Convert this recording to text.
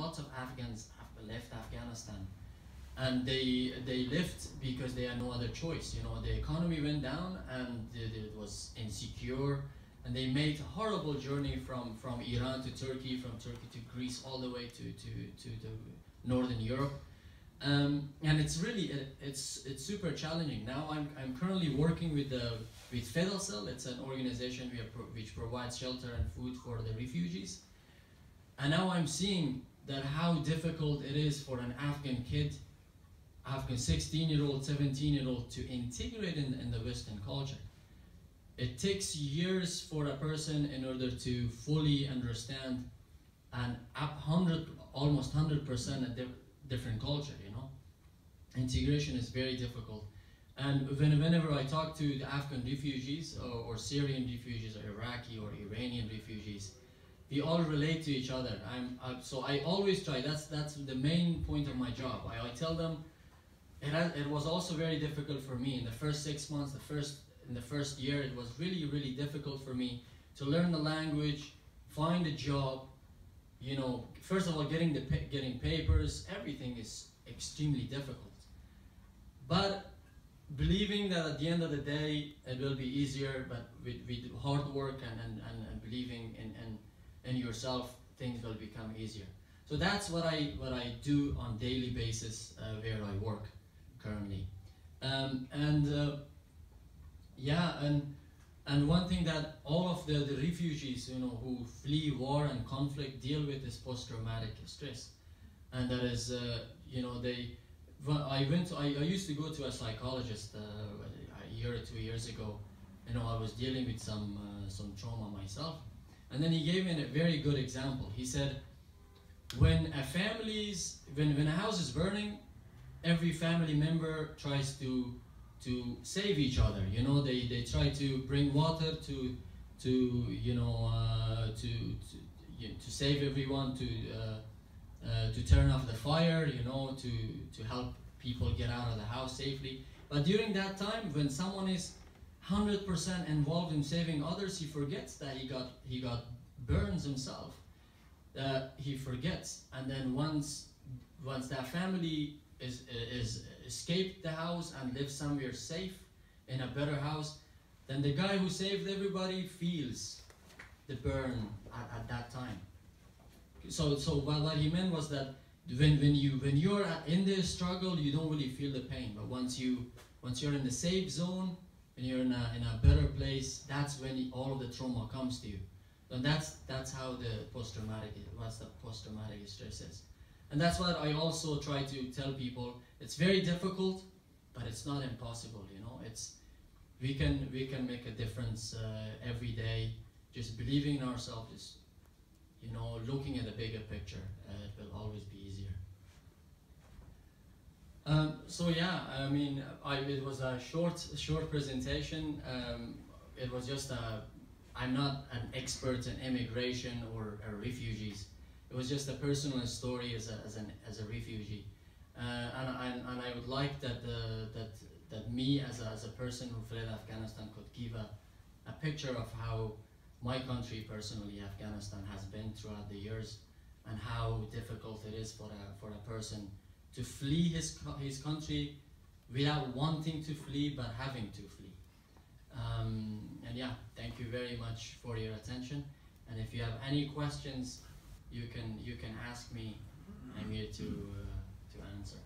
lots of Afghans left Afghanistan, and they left because they had no other choice. You know, the economy went down and it was insecure, and they made a horrible journey from Iran to Turkey, from Turkey to Greece, all the way to the Northern Europe. And it's really it's super challenging. Now I'm currently working with Fedacel. It's an organization which provides shelter and food for the refugees. And now I'm seeing that how difficult it is for an Afghan kid, Afghan 16-year-old, 17-year-old to integrate in the Western culture. It takes years for a person in order to fully understand and almost 100% a different culture, you know. Integration is very difficult. And whenever I talk to the Afghan refugees or Syrian refugees or Iraqi or Iranian refugees, we all relate to each other. So I always try, that's the main point of my job. I tell them, it was also very difficult for me in the first 6 months, in the first year, it was really, really difficult for me to learn the language, find a job. You know, first of all, getting papers, everything is extremely difficult. But believing that at the end of the day, it will be easier, but with hard work and believing in yourself, things will become easier. So that's what I do on daily basis where I work currently. And one thing that all of the refugees, you know, who flee war and conflict deal with is post-traumatic stress, and that is, you know, I used to go to a psychologist a year or 2 years ago. You know, I was dealing with some trauma myself, and then he gave me a very good example. He said, when a house is burning, every family member tries to save each other. You know, they try to bring water to save everyone, to turn off the fire, you know, to help people get out of the house safely. But during that time, when someone is 100% involved in saving others, he forgets that he got burns himself. He forgets, and then once that family is escaped the house and lives somewhere safe in a better house, then the guy who saved everybody feels the burn at that time. So what he meant was that when you're in the struggle, you don't really feel the pain. But once you're in the safe zone and you're in a better place, that's when all of the trauma comes to you. And that's how the post-traumatic stress is. And that's what I also try to tell people. It's very difficult, but it's not impossible. You know, we can make a difference every day. Just believing in ourselves, just, you know, looking at the bigger picture. It will always be easier. So yeah, I mean, it was a short presentation. It was just I'm not an expert in immigration or refugees. It was just a personal story as a refugee, and I would like that me as a person who fled Afghanistan could give a picture of how my country personally, Afghanistan, has been throughout the years, and how difficult it is for a person to flee his country without wanting to flee but having to flee. And yeah, thank you very much for your attention. And if you have any questions, you can ask me. I'm here to answer.